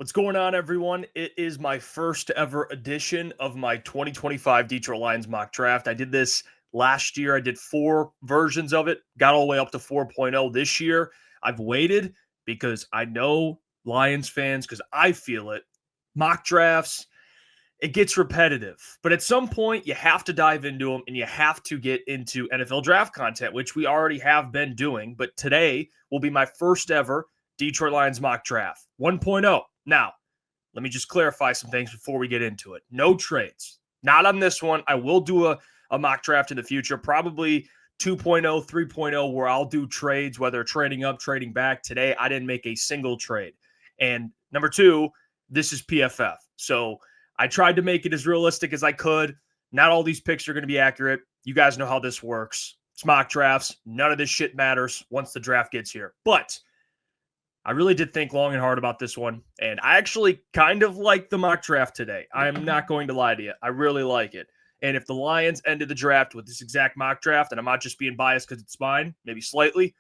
What's going on, everyone? It is my first ever edition of my 2025 Detroit Lions mock draft. I did this last year. I did 4 versions of it, got all the way up to 4.0 this year. I've waited because I know Lions fans, because I feel it. Mock drafts, it gets repetitive. But at some point, you have to dive into them and you have to get into NFL draft content, which we already have been doing. But today will be my first ever Detroit Lions mock draft 1.0. Now, let me just clarify some things before we get into it. No trades. Not on this one. I will do a mock draft in the future, probably 2.0, 3.0, where I'll do trades, whether trading up, trading back. Today, I didn't make a single trade. And number 2, this is PFF. So I tried to make it as realistic as I could. Not all these picks are going to be accurate. You guys know how this works. It's mock drafts. None of this shit matters once the draft gets here. But I really did think long and hard about this one, and I actually kind of like the mock draft today. I am not going to lie to you. I really like it. And if the Lions ended the draft with this exact mock draft, and I'm not just being biased because it's mine, maybe slightly,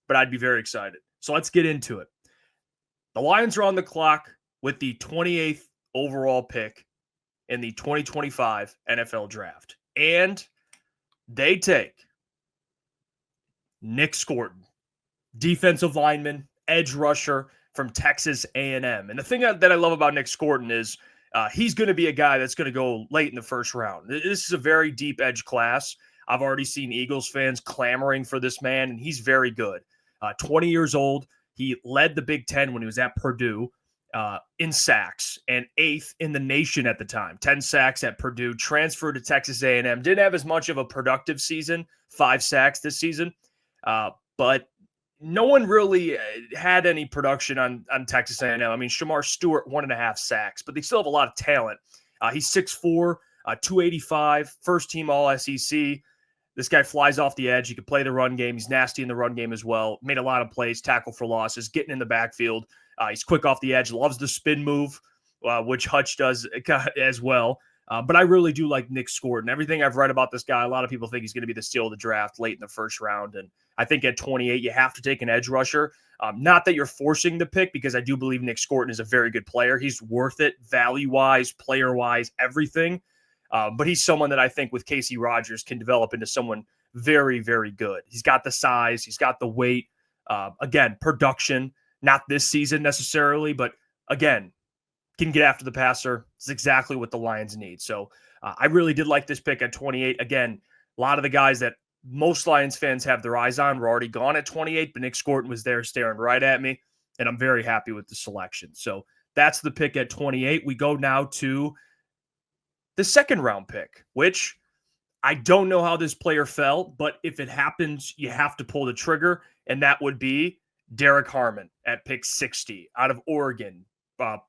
but I'd be very excited. So let's get into it. The Lions are on the clock with the 28th overall pick in the 2025 NFL draft. And they take Nick Scorton, defensive lineman, edge rusher from Texas A&M. And the thing that I love about Nick Scorton is he's going to be a guy that's going to go late in the first round. This is a very deep edge class. I've already seen Eagles fans clamoring for this man, and he's very good. 20 years old. He led the Big Ten when he was at Purdue in sacks and 8th in the nation at the time. 10 sacks at Purdue, transferred to Texas A&M. Didn't have as much of a productive season, 5 sacks this season, but no one really had any production on Texas A&M. I mean, Shamar Stewart, 1.5 sacks, but they still have a lot of talent. He's 6'4", 285, first-team All-SEC. This guy flies off the edge. He can play the run game. He's nasty in the run game as well. Made a lot of plays, tackle for losses, getting in the backfield. He's quick off the edge, loves the spin move, which Hutch does as well. But I really do like Nick Scorton. Everything I've read about this guy, a lot of people think he's going to be the steal of the draft late in the first round. And I think at 28, you have to take an edge rusher. Not that you're forcing the pick, because I do believe Nick Scorton is a very good player. He's worth it value-wise, player-wise, everything. But he's someone that I think with Casey Rogers can develop into someone very, very good. He's got the size. He's got the weight. Again, production, not this season necessarily, but again, can get after the passer. It's exactly what the Lions need. So I really did like this pick at 28. Again, a lot of the guys that most Lions fans have their eyes on were already gone at 28, but Nick Scorton was there staring right at me, and I'm very happy with the selection. So that's the pick at 28. We go now to the second round pick, which I don't know how this player fell, but if it happens, you have to pull the trigger, and that would be Derek Harmon at pick 60 out of Oregon.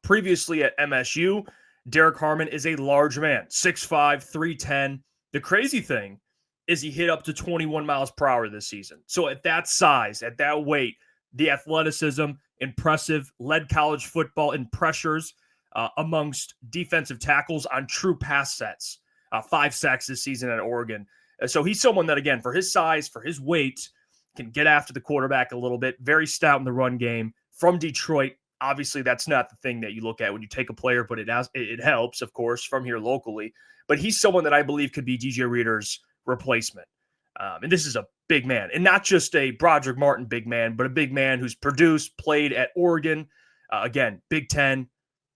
Previously at MSU, Derek Harmon is a large man, 6'5", 310. The crazy thing is he hit up to 21 miles per hour this season. So at that size, at that weight, the athleticism, impressive, led college football in pressures amongst defensive tackles on true pass sets. 5 sacks this season at Oregon. So he's someone that, again, for his size, for his weight, can get after the quarterback a little bit. Very stout in the run game. From Detroit, obviously that's not the thing that you look at when you take a player, but it helps, of course, from here locally. But he's someone that I believe could be DJ Reader's replacement. And this is a big man, and not just a Broderick Martin big man, but a big man who's produced, played at Oregon. Again, Big Ten,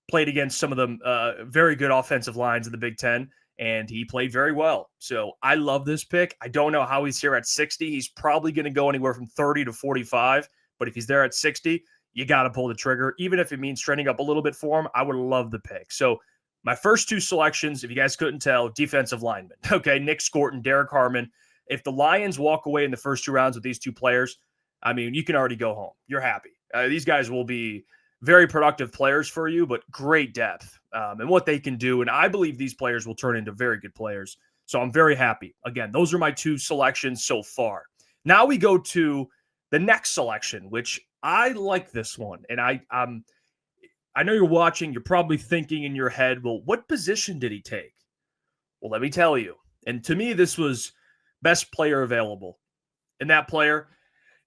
played against some of the very good offensive lines in the Big Ten, and he played very well. So I love this pick. I don't know how he's here at 60. He's probably going to go anywhere from 30 to 45, but if he's there at 60, you got to pull the trigger. Even if it means trending up a little bit for him, I would love the pick. So my first 2 selections, if you guys couldn't tell, defensive linemen. Okay, Nick Scorton, Derek Harmon. If the Lions walk away in the first 2 rounds with these 2 players, I mean, you can already go home. You're happy. These guys will be very productive players for you, but great depth and what they can do. And I believe these players will turn into very good players. So I'm very happy. Again, those are my 2 selections so far. Now we go to the next selection, which I like this one. And I know you're watching. You're probably thinking in your head, well, what position did he take? Well, let me tell you. And to me, this was best player available. And that player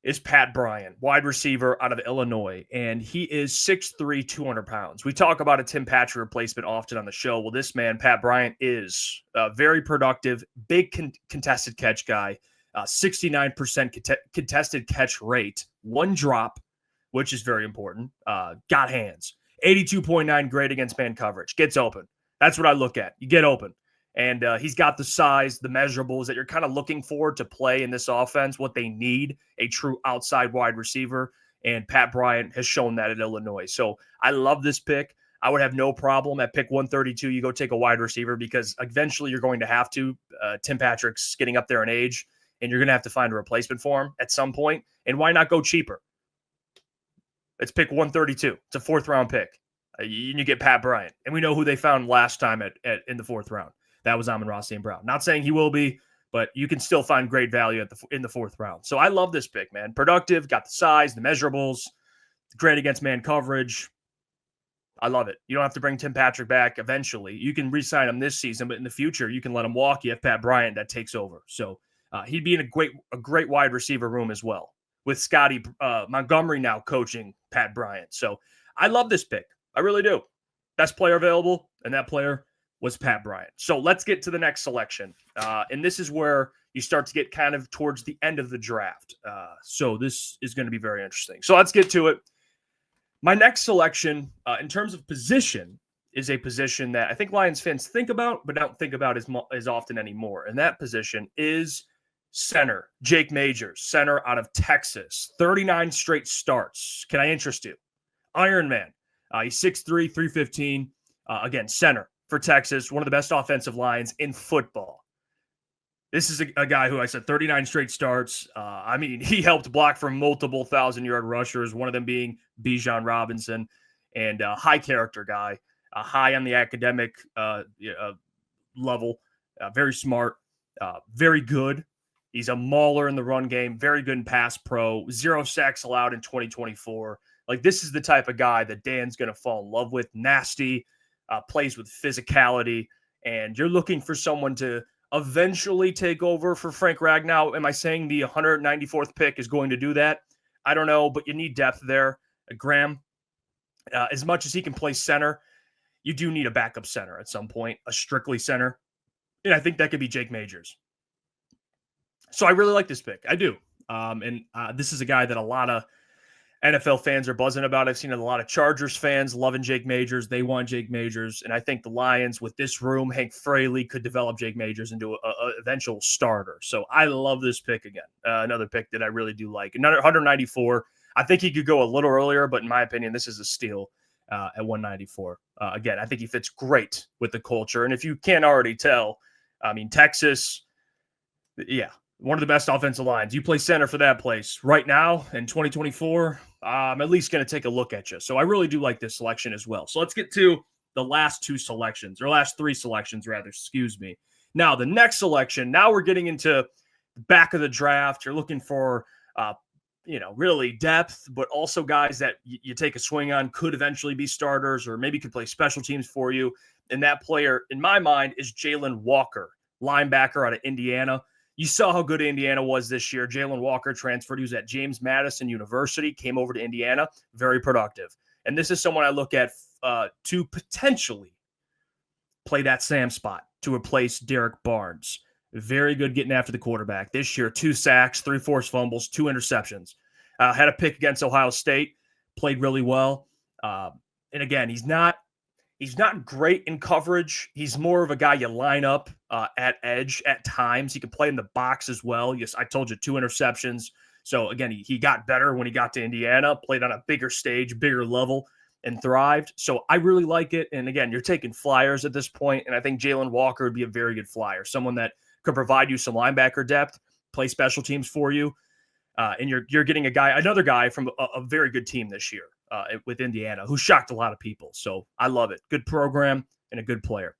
is Pat Bryant, wide receiver out of Illinois, and he is 6'3", 200 pounds. We talk about a Tim Patrick replacement often on the show. Well, this man, Pat Bryant, is very productive, big contested catch guy, 69% contested catch rate, one drop, which is very important, got hands, 82.9 grade against man coverage, gets open. That's what I look at. You get open. And he's got the size, the measurables that you're kind of looking for to play in this offense, what they need, a true outside wide receiver. And Pat Bryant has shown that at Illinois. So I love this pick. I would have no problem at pick 132. You go take a wide receiver because eventually you're going to have to. Tim Patrick's getting up there in age, and you're going to have to find a replacement for him at some point. And why not go cheaper? It's pick 132. It's a fourth-round pick. You get Pat Bryant. And we know who they found last time in the fourth round. That was Amon-Ra St. Brown. Not saying he will be, but you can still find great value in the fourth round. So I love this pick, man. Productive, got the size, the measurables, great against man coverage. I love it. You don't have to bring Tim Patrick back eventually. You can re-sign him this season, but in the future, you can let him walk. You have Pat Bryant that takes over. So he'd be in a great wide receiver room as well, with Scotty Montgomery now coaching Pat Bryant. So I love this pick. I really do. Best player available, and that player was Pat Bryant. So let's get to the next selection. And this is where you start to get kind of towards the end of the draft. So this is going to be very interesting. So let's get to it. My next selection, in terms of position, is a position that I think Lions fans think about, but don't think about as often anymore. And that position is center. Jake Majors, center out of Texas. 39 straight starts. Can I interest you? Iron Man. He's 6'3", 315. Again, center for Texas, one of the best offensive lines in football. This is a guy who I said 39 straight starts. I mean, he helped block for multiple 1,000-yard rushers, one of them being Bijan Robinson, and a high character guy, high on the academic level, very smart, very good. He's a mauler in the run game, very good in pass pro, 0 sacks allowed in 2024. Like, this is the type of guy that Dan's going to fall in love with. Nasty, plays with physicality, and you're looking for someone to eventually take over for Frank Ragnow. Am I saying the 194th pick is going to do that? I don't know, but you need depth there. Graham, as much as he can play center, you do need a backup center at some point, a strictly center. And I think that could be Jake Majors. So I really like this pick. I do. And this is a guy that a lot of NFL fans are buzzing about. I've seen a lot of Chargers fans loving Jake Majors. They want Jake Majors. And I think the Lions, with this room, Hank Fraley could develop Jake Majors into an eventual starter. So I love this pick again. Another pick that I really do like. Another 194. I think he could go a little earlier, but in my opinion, this is a steal at 194. Again, I think he fits great with the culture. And if you can't already tell, I mean, Texas, yeah, one of the best offensive lines. You play center for that place right now in 2024. I'm at least going to take a look at you. So I really do like this selection as well. So let's get to the last three selections, rather, excuse me. Now, the next selection, now we're getting into the back of the draft. You're looking for, really depth, but also guys that you take a swing on, could eventually be starters or maybe could play special teams for you. And that player, in my mind, is Jalen Walker, linebacker out of Indiana. You saw how good Indiana was this year. Jalen Walker transferred. He was at James Madison University, came over to Indiana, very productive. And this is someone I look at to potentially play that Sam spot to replace Derek Barnes. Very good getting after the quarterback. This year, 2 sacks, 3 forced fumbles, 2 interceptions. Had a pick against Ohio State, played really well. And again, he's not great in coverage. He's more of a guy you line up at edge at times. He can play in the box as well. Yes, I told you, 2 interceptions. So again, he got better when he got to Indiana, played on a bigger stage, bigger level, and thrived. So I really like it. And again, you're taking flyers at this point, and I think Jalen Walker would be a very good flyer, someone that could provide you some linebacker depth, play special teams for you. And you're getting another guy from a very good team this year with Indiana, who shocked a lot of people. So I love it. Good program and a good player.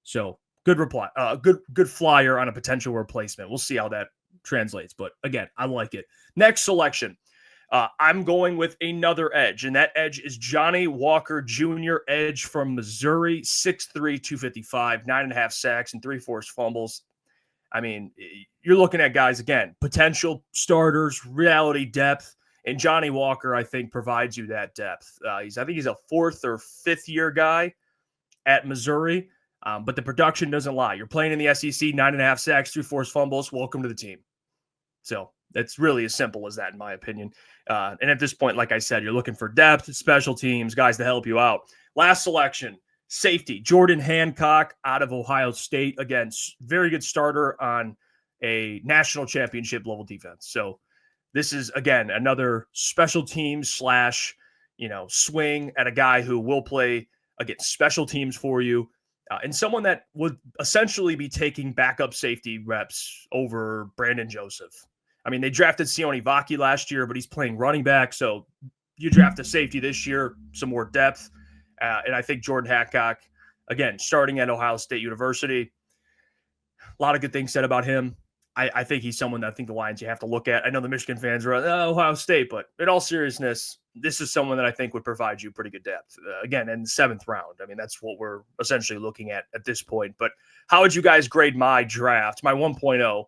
So good flyer on a potential replacement. We'll see how that translates. But again, I like it. Next selection. I'm going with another edge, and that edge is Johnny Walker Jr., edge from Missouri, 6'3", 255, 9.5 sacks, and 3 forced fumbles. I mean, you're looking at guys, again, potential starters, reality depth, and Johnny Walker, I think, provides you that depth. I think he's a 4th or 5th year guy at Missouri, but the production doesn't lie. You're playing in the SEC, 9.5 sacks, 3 forced fumbles. Welcome to the team. So it's really as simple as that, in my opinion. And at this point, like I said, you're looking for depth, special teams, guys to help you out. Last selection, safety, Jordan Hancock out of Ohio State. Again, very good starter on a national championship level defense. So this is, again, another special team / swing at a guy who will play against special teams for you, and someone that would essentially be taking backup safety reps over Brandon Joseph. I mean, they drafted Sione Vaki last year, but he's playing running back. So you draft a safety this year, some more depth. And I think Jordan Hancock, again, starting at Ohio State University, a lot of good things said about him. I think he's someone that I think the Lions you have to look at. I know the Michigan fans are Ohio State, but in all seriousness, this is someone that I think would provide you pretty good depth. Again, in the 7th round. I mean, that's what we're essentially looking at this point. But how would you guys grade my draft, my 1.0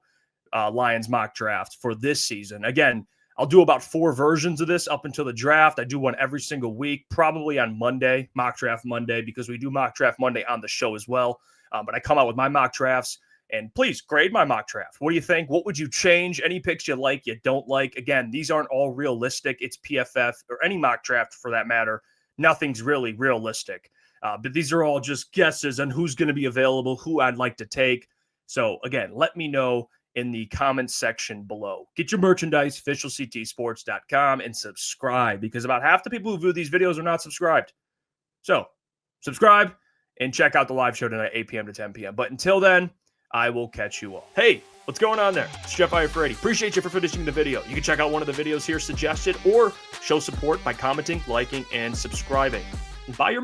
Lions mock draft for this season? Again, I'll do about 4 versions of this up until the draft. I do one every single week, probably on Monday, mock draft Monday, because we do mock draft Monday on the show as well. But I come out with my mock drafts. And please grade my mock draft. What do you think? What would you change? Any picks you like, you don't like? Again, these aren't all realistic. It's PFF or any mock draft for that matter. Nothing's really realistic. But these are all just guesses on who's going to be available, who I'd like to take. So again, let me know in the comments section below. Get your merchandise, officialctsports.com, and subscribe, because about half the people who view these videos are not subscribed. So subscribe and check out the live show tonight, 8 p.m. to 10 p.m. But until then, I will catch you all. Hey, what's going on there? It's Jeff Iafrate. Appreciate you for finishing the video. You can check out one of the videos here suggested or show support by commenting, liking, and subscribing. And buy your